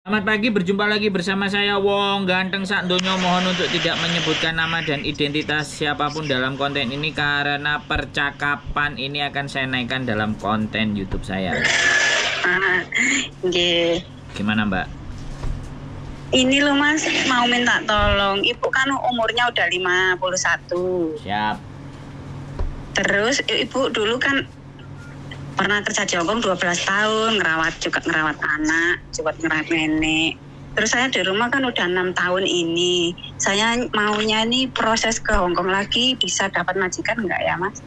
Selamat pagi, berjumpa lagi bersama saya Wong Ganteng Sak Donya. Mohon untuk tidak menyebutkan nama dan identitas siapapun dalam konten ini karena percakapan ini akan saya naikkan dalam konten YouTube saya. Gimana Mbak? Ini loh Mas, mau minta tolong. Ibu kan umurnya udah 51. Siap. Terus ibu dulu kan pernah kerja di Hongkong 12 tahun, ngerawat anak, juga ngerawat nenek. Terus saya di rumah kan udah 6 tahun ini. Saya maunya nih proses ke Hongkong lagi, bisa dapat majikan nggak ya Mas?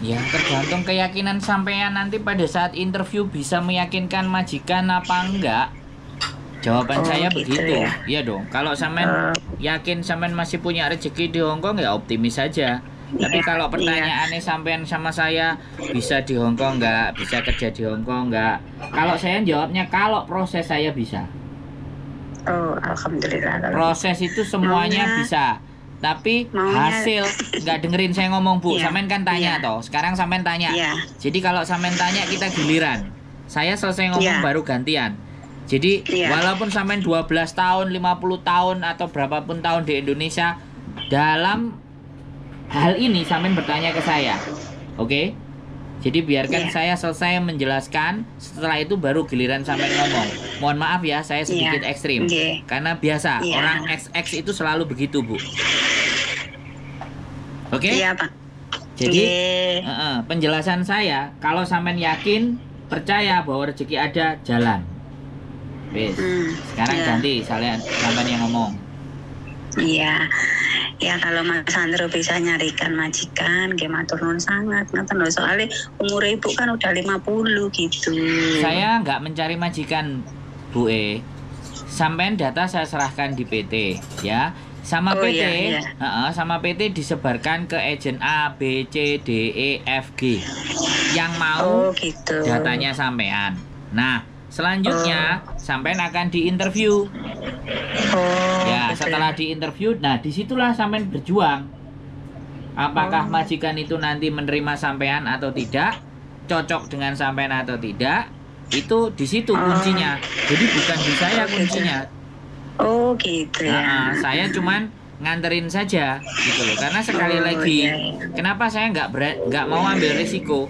Ya tergantung keyakinan sampean nanti pada saat interview bisa meyakinkan majikan apa enggak. Jawaban saya gitu begitu. ya. Iya dong. Kalau sampean yakin sampean masih punya rezeki di Hongkong ya optimis saja. Tapi kalau pertanyaannya sampean sama saya bisa di Hongkong nggak, bisa kerja di Hongkong nggak? Kalau saya jawabnya kalau proses saya bisa. Oh, alhamdulillah. Proses itu semuanya bisa. Tapi hasil nggak dengerin saya ngomong Bu. Sampean kan tanya toh. Sekarang sampean tanya. Jadi kalau sampean tanya kita giliran. Saya selesai ngomong baru gantian. Jadi walaupun sampean 12 tahun, 50 tahun atau berapapun tahun di Indonesia, dalam hal ini sampean bertanya ke saya. Oke? Jadi biarkan saya selesai menjelaskan, setelah itu baru giliran sampean ngomong. Mohon maaf ya, saya sedikit ekstrim. Karena biasa orang XX itu selalu begitu, Bu. Oke? Iya, Pak. Jadi penjelasan saya, kalau sampean yakin, percaya bahwa rezeki ada, jalan. Wes. Sekarang ganti sampean yang ngomong. Iya. Ya kalau Mas Sandro bisa nyarikan majikan, gimana turun sangat. Nonton soalnya umur ibu kan udah 50 gitu. Saya nggak mencari majikan, Bu E. Sampean data saya serahkan di PT, ya. Sama PT, sama PT disebarkan ke agen A, B, C, D, E, F, G. Yang mau datanya sampean. Nah, selanjutnya sampean akan diinterview. Ya, setelah diinterview, nah disitulah sampean berjuang. Apakah majikan itu nanti menerima sampean atau tidak, cocok dengan sampean atau tidak, itu di situ kuncinya. Jadi bukan di saya kuncinya. Oh gitu ya. Saya cuman nganterin saja gitu loh. Karena sekali lagi, kenapa saya nggak mau ambil risiko?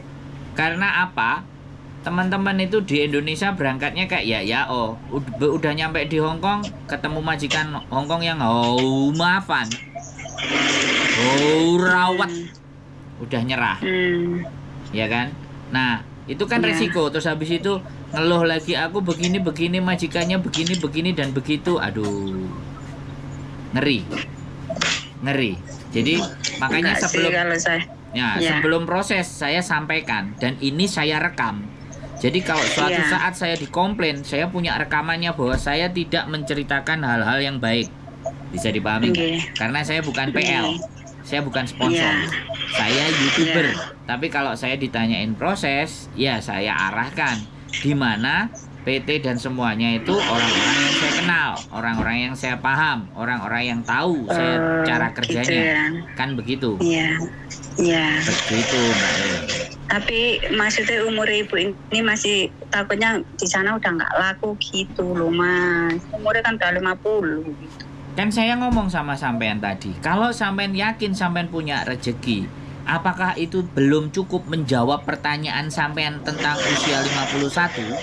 Karena apa? Teman-teman itu di Indonesia berangkatnya kayak udah nyampe di Hongkong ketemu majikan Hongkong yang maafan, rawat, udah nyerah, ya kan? Nah itu kan resiko. Terus habis itu ngeluh lagi, aku begini majikannya begini dan begitu. Aduh, ngeri. Jadi makanya sebelum proses saya sampaikan dan ini saya rekam. Jadi kalau suatu saat saya dikomplain, saya punya rekamannya bahwa saya tidak menceritakan hal-hal yang baik. Bisa dipahami? Karena saya bukan PL, saya bukan sponsor, saya YouTuber. Tapi kalau saya ditanyain proses, ya saya arahkan di mana PT dan semuanya itu orang-orang yang saya kenal, orang-orang yang saya paham, orang-orang yang tahu saya cara kerjanya, kan begitu? Iya. Begitu, Mbak. Tapi maksudnya umur ibu ini masih takutnya di sana udah nggak laku gitu loh Mas. Umurnya kan udah 50 gitu. Kan saya ngomong sama sampean tadi, kalau sampean yakin sampean punya rezeki, apakah itu belum cukup menjawab pertanyaan sampean tentang usia 51?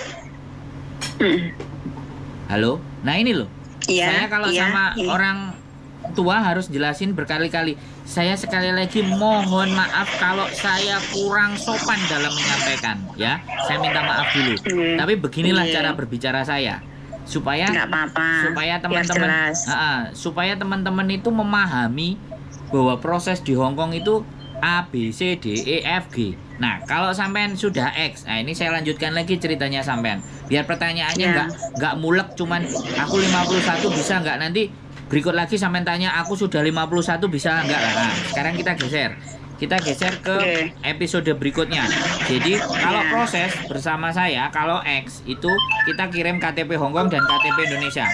Halo? Nah ini loh. Saya kalau sama orang tua harus jelasin berkali-kali. Saya sekali lagi mohon maaf kalau saya kurang sopan dalam menyampaikan, ya. Saya minta maaf dulu. Tapi beginilah cara berbicara saya. Supaya teman-teman itu memahami bahwa proses di Hongkong itu A, B, C, D, E, F, G. Nah, kalau sampean sudah X, nah ini saya lanjutkan lagi ceritanya sampean. Biar pertanyaannya nggak mulek cuman aku 51 bisa nggak, nanti berikut lagi sampean tanya aku sudah 51 bisa nggak. Nah, sekarang kita geser ke episode berikutnya. Jadi kalau proses bersama saya, kalau X itu kita kirim KTP Hongkong dan KTP Indonesia.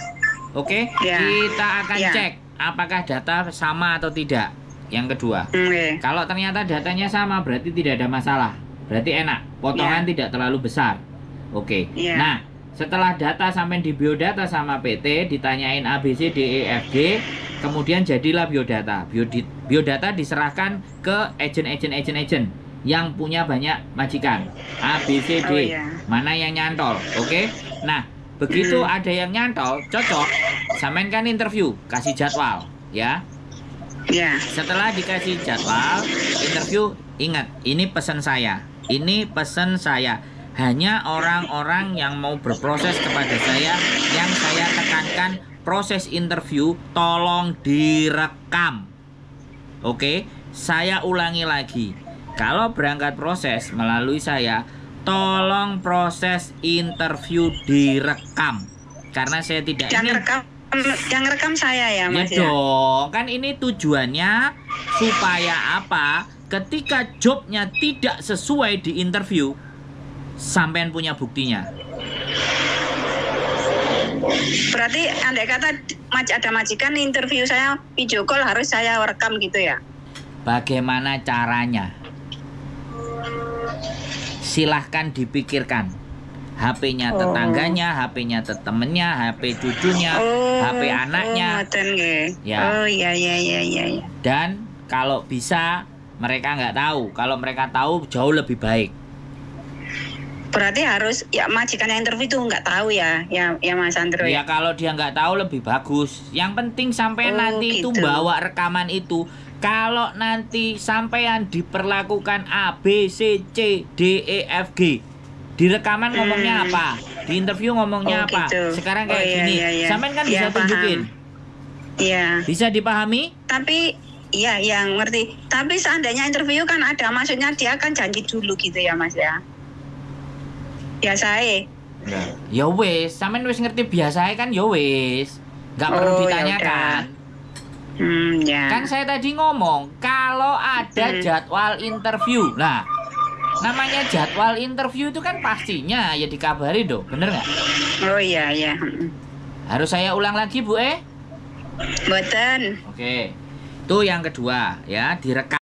Oke? Kita akan cek apakah data sama atau tidak. Yang kedua, kalau ternyata datanya sama berarti tidak ada masalah, berarti enak, potongan tidak terlalu besar. Oke. Nah Setelah data sampai di biodata sama PT, ditanyain A, B, C, D, E, F, G, kemudian jadilah biodata. Biodata diserahkan ke agen yang punya banyak majikan. A, B, C, D. Oh, iya. Mana yang nyantol, oke? Nah, begitu ada yang nyantol, cocok, sampean kan interview, kasih jadwal, ya. Ya. Setelah dikasih jadwal, interview, ingat, ini pesan saya. Ini pesan saya. Hanya orang-orang yang mau berproses kepada saya, yang saya tekankan proses interview, tolong direkam. Oke, saya ulangi lagi. Kalau berangkat proses melalui saya, tolong proses interview direkam. Karena saya tidak ingin... Yang rekam saya ya, Mas. Ya dong, kan ini tujuannya supaya apa? Ketika jobnya tidak sesuai di interview, sampean punya buktinya. Berarti andai kata ada majikan interview saya video call, harus saya rekam gitu ya? Bagaimana caranya? Silahkan dipikirkan. HP-nya tetangganya, HP-nya temennya, HP cucunya, HP anaknya. Ya. Oh iya. Dan kalau bisa mereka nggak tahu. Kalau mereka tahu jauh lebih baik. Berarti harus ya majikan yang interview itu nggak tahu ya Mas Andro ya? Kalau dia nggak tahu lebih bagus. Yang penting sampai nanti gitu. itu bawa rekaman itu. Kalau nanti sampean diperlakukan A, B, C, C, D, E, F, G, di rekaman ngomongnya apa? Di interview ngomongnya apa? Gitu. Sekarang kayak gini. Iya. Sampean kan bisa tunjukin. Iya. Bisa dipahami? Tapi iya, yang ngerti. Tapi seandainya interview kan ada, maksudnya dia kan janji dulu gitu ya Mas ya. Biasa. Ya wes, sampean wis ngerti biasa kan ya wes. Nggak perlu ditanyakan. Ya. Kan saya tadi ngomong kalau ada jadwal interview. Nah, namanya jadwal interview itu kan pastinya ya dikabari dong, bener nggak? Oh iya. Harus saya ulang lagi Bu? Mboten. Oke. Itu yang kedua ya, direkam.